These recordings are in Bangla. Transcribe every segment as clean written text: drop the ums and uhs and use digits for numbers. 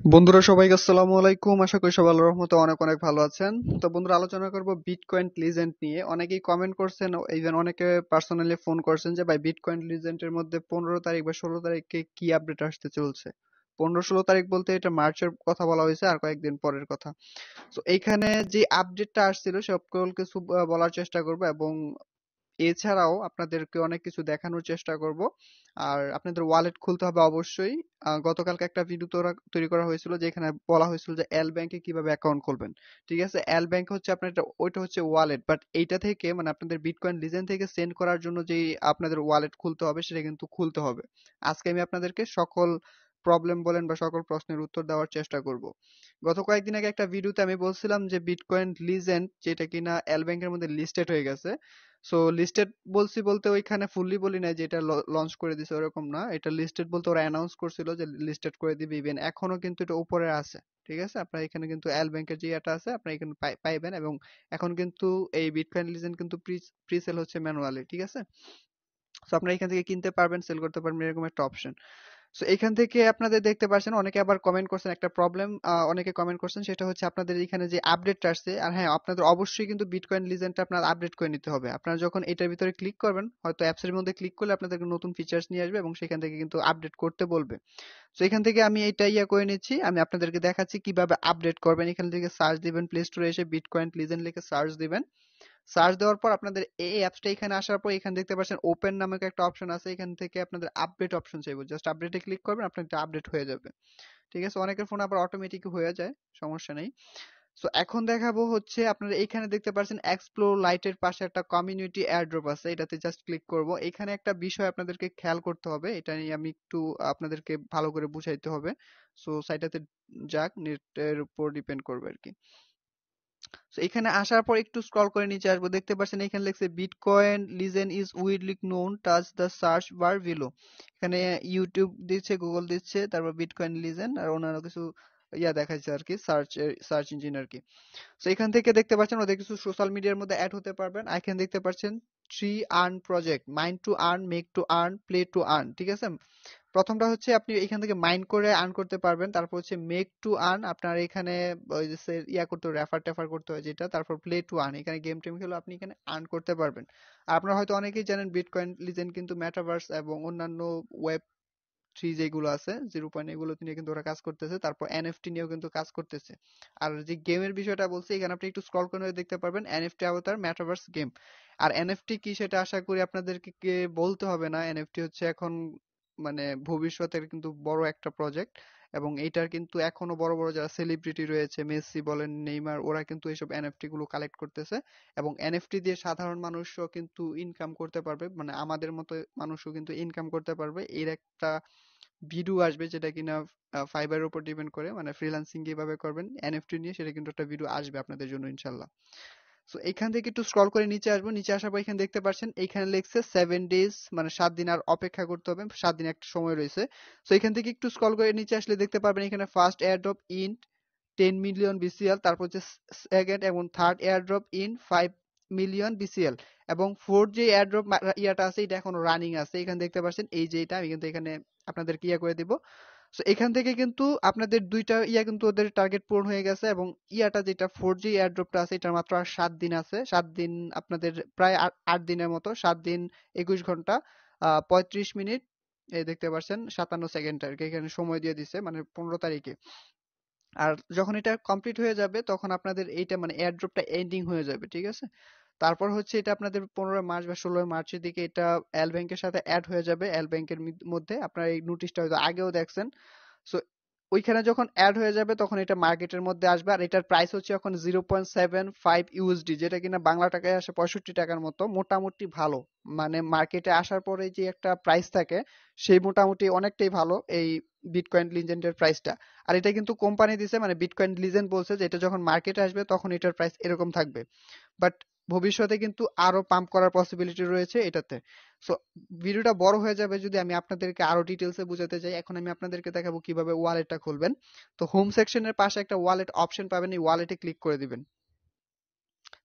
বন্ধুরা সবাইকে আসসালামু আলাইকুম। আশা করি সবাই আল্লাহর রহমতে অনেক অনেক ভালো আছেন। তো বন্ধুরা, আলোচনা করব বিটকয়েন লিজেন্ড নিয়ে। অনেকেই কমেন্ট করছেন, ইভেন অনেকে পার্সোনালি ফোন করছেন যে ভাই বিটকয়েন লিজেন্ডের মধ্যে 15 তারিখ বা 16 তারিখে কি আপডেট আসতে চলছে। 15-16 তারিখ বলতে এটা মার্চের কথা বলা হয়েছে, আর কয়েকদিন পরের কথা। তো এইখানে যে আপডেটটা আসছিল সকল কিছু বলার চেষ্টা করব, এবং এছাড়াও আপনাদেরকে অনেক কিছু দেখানোর চেষ্টা করব। আর আপনাদের ওয়ালেট খুলতে হবে অবশ্যই। গতকালকে একটা ভিডিও তৈরি করা হয়েছিল, যেখানে বলা হয়েছিল যে এল ব্যাংকে কিভাবে অ্যাকাউন্ট খুলবেন। ঠিক আছে, এল ব্যাংক হচ্ছে আপনার ওইটা হচ্ছে ওয়ালেট, বাট এইটা থেকে মানে আপনাদের বিটকয়েন লিজেন্ড থেকে সেন্ড করার জন্য যে আপনাদের ওয়ালেট খুলতে হবে, সেটা কিন্তু খুলতে হবে। আজকে আমি আপনাদেরকে সকল প্রবলেম বলেন বা সকল প্রশ্নের উত্তর দেওয়ার চেষ্টা করব। গত কয়েকদিন আগে একটা ভিডিওতে আমি বলছিলাম যে বিটকয়েন লিজেন্ড যেটা কিনা এল ব্যাংকের মধ্যে লিস্টেড হয়ে গেছে। সো লিস্টেড বলছি বলতে ওইখানে ফুললি বলি নাই যে এটা লঞ্চ করে দিছে, ওরকম না। এটা লিস্টেড বলতে ওরা অ্যানাউন্স করছিল যে লিস্টেড করে দিবে, ইভেন এখনো কিন্তু এটা উপরে আছে। ঠিক আছে, আপনার এখানে কিন্তু এল ব্যাংকের যে এটা আছে আপনার এখানে পাইবেন, এবং এখন কিন্তু এই বিটকয়েন লিজেন্ড কিন্তু প্রি সেল হচ্ছে ম্যানুয়ালি। ঠিক আছে, সো আপনারা এখান থেকে কিনতে পারবেন, সেল করতে পারবেন, এরকম একটা অপশন। সো এখান থেকে আপনাদের দেখতে পাচ্ছেন অনেকে আবার কমেন্ট করছেন একটা প্রবলেম, অনেকে কমেন্ট করছেন, সেটা হচ্ছে আপনাদের এখানে যে আপডেটটা আসছে। আর হ্যাঁ, আপনাদের অবশ্যই কিন্তু বিটকয়েন লিজেন্ডটা আপনার আপডেট করে নিতে হবে। আপনারা যখন এটার ভিতরে ক্লিক করবেন, হয়তো অ্যাপস এর মধ্যে ক্লিক করলে আপনাদেরকে নতুন ফিচার্স নিয়ে আসবে এবং সেখান থেকে কিন্তু আপডেট করতে বলবে। তো এখান থেকে আমি এটা করে নিচ্ছি, আমি আপনাদেরকে দেখাচ্ছি কিভাবে আপডেট করবেন। এখান থেকে সার্চ দিবেন, প্লে স্টোরে এসে বিটকয়েন লিজেন্ড লিখে সার্চ দিবেন। সার্চ দেওয়ার পর আপনাদের এই অ্যাপসটা এখানে আসার পর এখানে দেখতে পাচ্ছেন ওপেন নামক একটা অপশন আছে। এখান থেকে আপনাদের আপডেট অপশন চাইবো, জাস্ট আপডেটে ক্লিক করবেন, আপনার এটা আপডেট হয়ে যাবে। ঠিক আছে, অনেকের ফোন আবার অটোমেটিক হয়ে যায়, সমস্যা নেই। সো এখন দেখাবো হচ্ছে আপনারা এখানে দেখতে পাচ্ছেন এক্সপ্লোর লাইটের পাশে একটা কমিউনিটি এয়ারড্রপ আছে, এটাতে জাস্ট ক্লিক করব। এখানে একটা বিষয় আপনাদেরকে খেয়াল করতে হবে, এটা নিয়ে আমি একটু আপনাদেরকে ভালো করে বুঝাইতে হবে। সো সাইটটাতে যাক, নেটের উপর ডিপেন্ড করবে আর কি। সো এখানে আসার পর একটু স্ক্রল করে নিচে আসবো, দেখতে পাচ্ছেন এখানে লেখছে bitcoin legend is widely known, touch the search bar below. এখানে ইউটিউব দিচ্ছে, গুগল দিচ্ছে, তারপর বিটকয়েন লিজেন্ড আর অন্যান্য কিছু দেখাচ্ছে আর কি, সার্চ ইঞ্জিন আর কি। সো এখান থেকে দেখতে পাচ্ছেন ওদের কিছু সোশ্যাল মিডিয়ার মধ্যে অ্যাড হতে পারবেন। এখানে দেখতে পাচ্ছেন three earn project, mind to earn, make to earn, play to earn. ঠিক আছে, প্রথমটা হচ্ছে আপনি এখান থেকে মাইন্ড করে আর্ন করতে পারবেন, তারপর হচ্ছে মেক টু আর্ন, আপনার এখানে ওই যে করতে রেফার টেফার করতে হয় যেটা, তারপর প্লে টু আর্ন, এখানে গেম টেম খেলে আপনি এখানে আর্ন করতে পারবেন। আর আপনারা হয়তো অনেকেই জানেন বিটকয়েন লিজেন্ড কিন্তু মেটাভার্স এবং অন্যান্য ওয়েব থ্রি যেগুলো আছে, 0 পয়েন্ট, এগুলো নিয়ে কিন্তু ওরা কাজ করতেছে, তারপর এনএফটি নিয়েও কিন্তু কাজ করতেছে। আর যে গেমের বিষয়টা বলছি, এখানে আপনি একটু স্ক্রল করে দেখতে পারবেন এনএফটি অবতার মেটাভার্স গেম। আর এনএফটি কি সেটা আশা করি আপনাদেরকে বলতে হবে না। এনএফটি হচ্ছে এখন মানে ভবিষ্যতের কিন্তু বড় একটা প্রজেক্ট, এবং এইটার কিন্তু এখনো বড় বড় যারা সেলিব্রিটি রয়েছে, মেসি বলেন, নেইমার, ওরা কিন্তু এইসব এনএফটি গুলো কালেক্ট করতেছে। এবং এনএফটি দিয়ে সাধারণ মানুষও কিন্তু ইনকাম করতে পারবে, মানে আমাদের মতো মানুষও কিন্তু ইনকাম করতে পারবে। এর একটা ভিডিও আসবে যেটা কিনা ফাইবারের উপর ডিপেন্ড করে, মানে ফ্রিল্যান্সিং কিভাবে করবেন এনএফটি নিয়ে, সেটা কিন্তু একটা ভিডিও আসবে আপনাদের জন্য ইনশাল্লাহ। সো এখান থেকে একটু স্ক্রল করে নিচে আসবো, নিচে আসার পর এখানে দেখতে পাচ্ছেন এখানে লেখছে 7 ডেজ, মানে 7 দিন আর অপেক্ষা করতে হবে, 7 দিন একটা সময় রয়েছে। সো এখান থেকে একটু স্ক্রল করে নিচে আসলে দেখতে পারবেন এখানে first airdrop in 10 million BCL, তারপর হচ্ছে সেকেন্ড এবং third airdrop in 5 million BCL, এবং ফোর্থ যে এয়ারড্রপ ইয়াটা আছে এটা এখনো রানিং আছে। এখানে দেখতে পাচ্ছেন এই যে এটা আমি কিন্তু এখানে আপনাদেরকে করে দিব। সো এখান থেকে কিন্তু আপনাদের দুইটা কিন্তু ওদের টার্গেট পূরণ হয়ে গেছে, এবং যেটা 4G এয়ারড্রপটা আছে এটা মাত্র আর 7 দিন আছে। 7 দিন আপনাদের প্রায় 8 দিনের মতো, 7 দিন 21 ঘন্টা 35 মিনিট, এই দেখতে পাচ্ছেন 57 সেকেন্ড আর কি এখানে সময় দিয়ে দিছে, মানে 15 তারিখে। আর যখন এটা কমপ্লিট হয়ে যাবে তখন আপনাদের এইটা মানে এয়ারড্রপটা এন্ডিং হয়ে যাবে। ঠিক আছে, তারপর হচ্ছে এটা আপনাদের 15 মার্চ বা 16 মার্চের দিকে এটা এল ব্যাংকের সাথে অ্যাড হয়ে যাবে। এল ব্যাংকের মধ্যে আপনারা এই নোটিশটা হয়তো আগেও দেখছেন। সো ওইখানে যখন অ্যাড হয়ে যাবে তখন এটা মার্কেটের মধ্যে আসবে, আর এটার প্রাইস হচ্ছে এখন 0.75 ইউএসডি, যেটা কিনা বাংলা টাকায় আসে 65 টাকার মতো, মোটামুটি ভালো। মানে মার্কেটে আসার পরে যে একটা প্রাইস থাকে, সেই মোটামুটি অনেকটাই ভালো এই বিটকয়েন লিজেন্ডের প্রাইসটা। আর এটা কিন্তু কোম্পানি দিছে, মানে বিটকয়েন লিজেন্ড বলছে যে এটা যখন মার্কেটে আসবে তখন এটার প্রাইস এরকম থাকবে, বাট ভবিষ্যতে কিন্তু আরো পাম্প করার পসিবিলিটি রয়েছে এটাতে। সো ভিডিওটা বড় হয়ে যাবে যদি আমি আপনাদেরকে আরো ডিটেলসে বুঝাতে চাই। এখন আমি আপনাদেরকে দেখাবো কিভাবে ওয়ালেটটা খুলবেন। তো হোম সেকশনের পাশে একটা ওয়ালেট অপশন পাবেন, এই ওয়ালেটে ক্লিক করে দিবেন।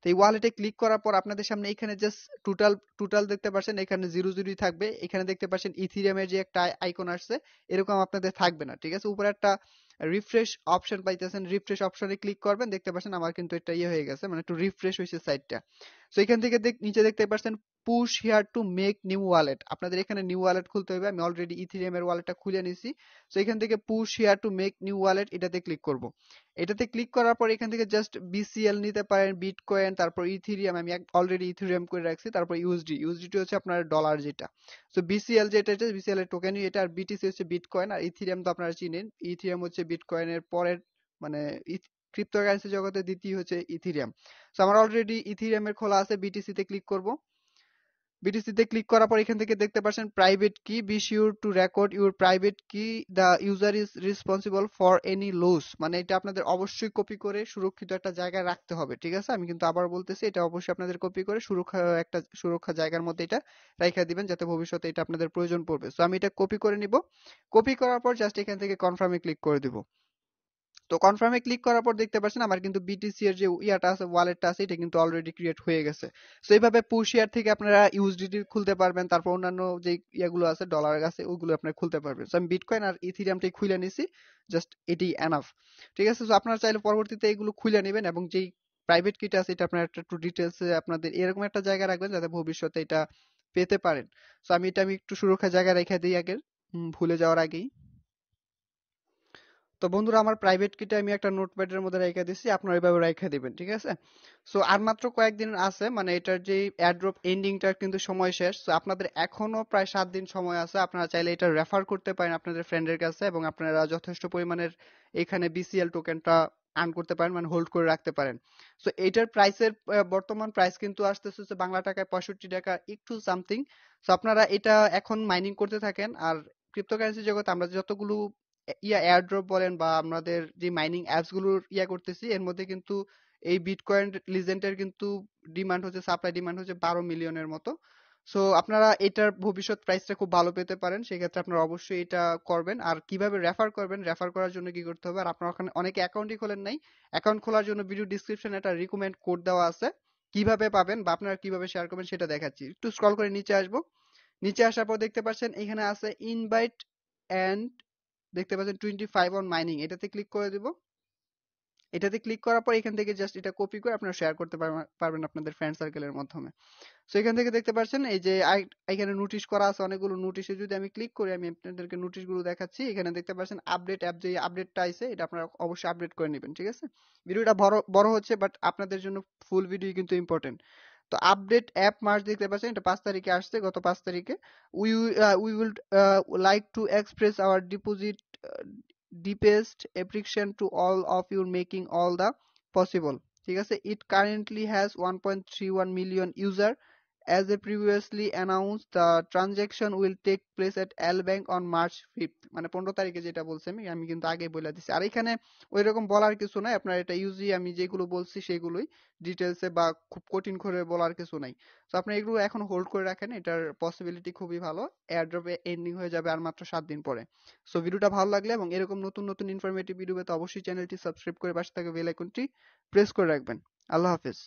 তো এই ওয়ালেটে ক্লিক করার পর আপনাদের সামনে এখানে জাস্ট টোটাল টোটাল দেখতে পাচ্ছেন, এখানে জিরো জিরোই থাকবে। এখানে দেখতে পাচ্ছেন ইথিরিয়ামের যে একটা আইকন আসছে, এরকম আপনাদের থাকবে না। ঠিক আছে, উপরে একটা রিফ্রেশ অপশন পাইতেছেন, রিফ্রেশ অপশনে ক্লিক করবেন, দেখতে পাচ্ছেন আমার কিন্তু এটা হয়ে গেছে, মানে একটু রিফ্রেশ হয়েছে সাইটটা। সো এখান থেকে নিচে দেখতে পাচ্ছেন push here to make new wallet, আপনাদের এখানে নিউ ওয়ালেট খুলতে হবে। আমি অলরেডি ইথিরিয়াম এর ওয়ালেটটা খুলে নিছি। সো এখান থেকে push here to make new wallet এটাতে ক্লিক করব। এটাতে ক্লিক করার পর এখান থেকে জাস্ট বিসিএল নিতে পারেন, বিটকয়েন, তারপর ইথিরিয়াম, আমি অলরেডি ইথিরিয়াম করে রাখছি, তারপর ইউএসডি হচ্ছে আপনার ডলার যেটা। সো বিসিএল যেটা, বিসিএল এর টোকেনই এটা, আর বিটিসি হচ্ছে বিটকয়েন, আর ইথিরিয়াম তো আপনারা চিনেন, ইথিরিয়াম হচ্ছে বিটকয়েনের পরের, মানে ক্রিপ্টোকারেন্সি জগতে দ্বিতীয় হচ্ছে ইথিরিয়াম। সো আমার অলরেডি ইথিরিয়ামের খোলা আছে, বিটিসি তে ক্লিক করব। বিটিসি তে ক্লিক করার পর এখান থেকে দেখতে পাচ্ছেন private key, be sure to record your private key, the user is responsible for any loss, মানে এটা আপনাদের অবশ্যই কপি করে সুরক্ষিত একটা জায়গায় রাখতে হবে, ঠিক আছে? আমি কিন্তু আবার বলতেছি, এটা অবশ্যই আপনাদের কপি করে সুরক্ষা জায়গার মধ্যে এটা রাইখা দিবেন, যাতে ভবিষ্যতে এটা আপনাদের প্রয়োজন পড়বে। সো আমি এটা কপি করে নিব। কপি করার পর জাস্ট এখান থেকে কনফার্মে ক্লিক করে দিব। তো কনফার্মে ক্লিক করার পর দেখতে পাচ্ছেন আমার কিন্তু বিটিসি এর যে ইয়াটা আছে, ওয়ালেটটা আছে, এটা কিন্তু অলরেডি ক্রিয়েট হয়ে গেছে। সো এইভাবে পুশ ইয়ার থেকে আপনারা ইউএসডিটি খুলতে পারবেন, তারপর অন্যান্য যে ইয়াগুলো আছে ডলার আছে ওগুলো আপনারা খুলতে পারবেন। সো আমি বিটকয়েন আর ইথিরিয়ামটাই খুলে নিছি, জাস্ট এটি এনাফ, ঠিক আছে? সো আপনারা চাইলে পরবর্তীতে এগুলো খুলে নেবেন, এবং যেই প্রাইভেট কিটা আছে এটা আপনারা একটু ডিটেলসে আপনাদের এরকম একটা জায়গায় রাখবেন যাতে ভবিষ্যতে এটা পেতে পারেন। সো আমি একটু সুরক্ষা জায়গায় রেখে দিই আগে, ভুলে যাওয়ার আগেই। তো বন্ধুরা, আমার প্রাইভেট কিটা আমি একটা নোটপ্যাডের মধ্যে রেখে দিচ্ছি, আপনারা এইভাবে রেখে দিবেন, ঠিক আছে? সো আর মাত্র কয়েকদিন আছে, মানে এটার যে এয়ারড্রপ এন্ডিংটার কিন্তু সময় শেষ। সো আপনাদের এখনো প্রায় 7 দিন সময় আছে, আপনারা চাইলে এটা রেফার করতে পারেন আপনাদের ফ্রেন্ডের কাছে, এবং আপনারা যথেষ্ট পরিমাণের এখানে বিসিএল টোকেনটা আর্ন করতে পারেন, মানে হোল্ড করে রাখতে পারেন। সো এটার প্রাইসের বর্তমান প্রাইস কিন্তু আসতেছে হচ্ছে বাংলা টাকায় 65 টাকা একটু সামথিং। সো আপনারা এটা এখন মাইনিং করতে থাকেন, আর ক্রিপ্টোকারেন্সি জগতে আমরা যতগুলো এয়ারড্রপ বলেন বা আমাদের যে মাইনিং অ্যাপস গুলোর করতেছি, এর মধ্যে কিন্তু এই বিটকয়েন লিজেন্ডের কিন্তু ডিমান্ড হচ্ছে, সাপ্লাই ডিমান্ড হচ্ছে 12 মিলিয়নের মতো। সো আপনারা এটার ভবিষ্যৎ প্রাইসটা খুব ভালো পেতে পারেন, সেক্ষেত্রে আপনারা অবশ্যই এটা করবেন। আর কিভাবে রেফার করবেন, রেফার করার জন্য কি করতে হবে, আর আপনারা ওখানে অনেকে অ্যাকাউন্টই খোলেন নাই, অ্যাকাউন্ট খোলার জন্য ভিডিও ডিসক্রিপশনে একটা রিকমেন্ড কোড দেওয়া আছে, কিভাবে পাবেন বা আপনারা কিভাবে শেয়ার করবেন সেটা দেখাচ্ছি। একটু স্ক্রল করে নিচে আসবো। নিচে আসার পর দেখতে পাচ্ছেন এখানে আছে ইনভাইট এন্ড, দেখতে পাচ্ছেন 25 অন মাইনিং, এটাতে ক্লিক করে দিব। এটাতে ক্লিক করার পর এখান থেকে জাস্ট এটা কপি করে আপনারা শেয়ার করতে পারবেন আপনাদের ফ্রেন্ড সার্কেলের মাধ্যমে। সো এখান থেকে দেখতে পাচ্ছেন এই যে এখানে নোটিশ করা আছে অনেকগুলো, নোটিশে যদি আমি ক্লিক করি, আমি আপনাদেরকে নোটিশগুলো দেখাচ্ছি। এখানে দেখতে পাচ্ছেন আপডেট অ্যাপ, যে আপডেটটা আছে এটা আপনারা অবশ্যই আপডেট করে নেবেন, ঠিক আছে? ভিডিওটা বড় বড় হচ্ছে, বাট আপনাদের জন্য ফুল ভিডিও কিন্তু ইম্পর্টেন্ট। তো আপডেট অ্যাপ মার্চ দেখতে পাচ্ছেন, এটা 5 তারিখে আসছে, গত 5 তারিখে। We will like to express hour deposit deepest appreciation to all of you making all the possible, ঠিক আছে? It currently has 1.31 million user. As a previously announced, the transaction will take place at lbank on March 5th, মানে 15 তারিখে যেটা বলছি আমি কিন্তু আগে বলে দিছি। আর এখানে ওইরকম বলার কিছু নাই, আপনার এটা ইউজি আমি যেগুলো বলছি সেগুলোই ডিটেলসে, বা খুব কঠিন করে বলার কিছু নাই। তো আপনি এগুলো এখন হোল্ড করে রাখেন, এটার পসিবিলিটি খুবই ভালো, এয়ারড্রপে এন্ডিং হয়ে যাবে আর মাত্র 7 দিন পরে। সো ভিডিওটা ভালো লাগলে এবং এরকম নতুন নতুন ইনফরমেটিভ ভিডিও পেতে অবশ্যই চ্যানেলটি সাবস্ক্রাইব করে পাশে থাকা বেল আইকনটি প্রেস করে রাখবেন। আল্লাহ হাফেজ।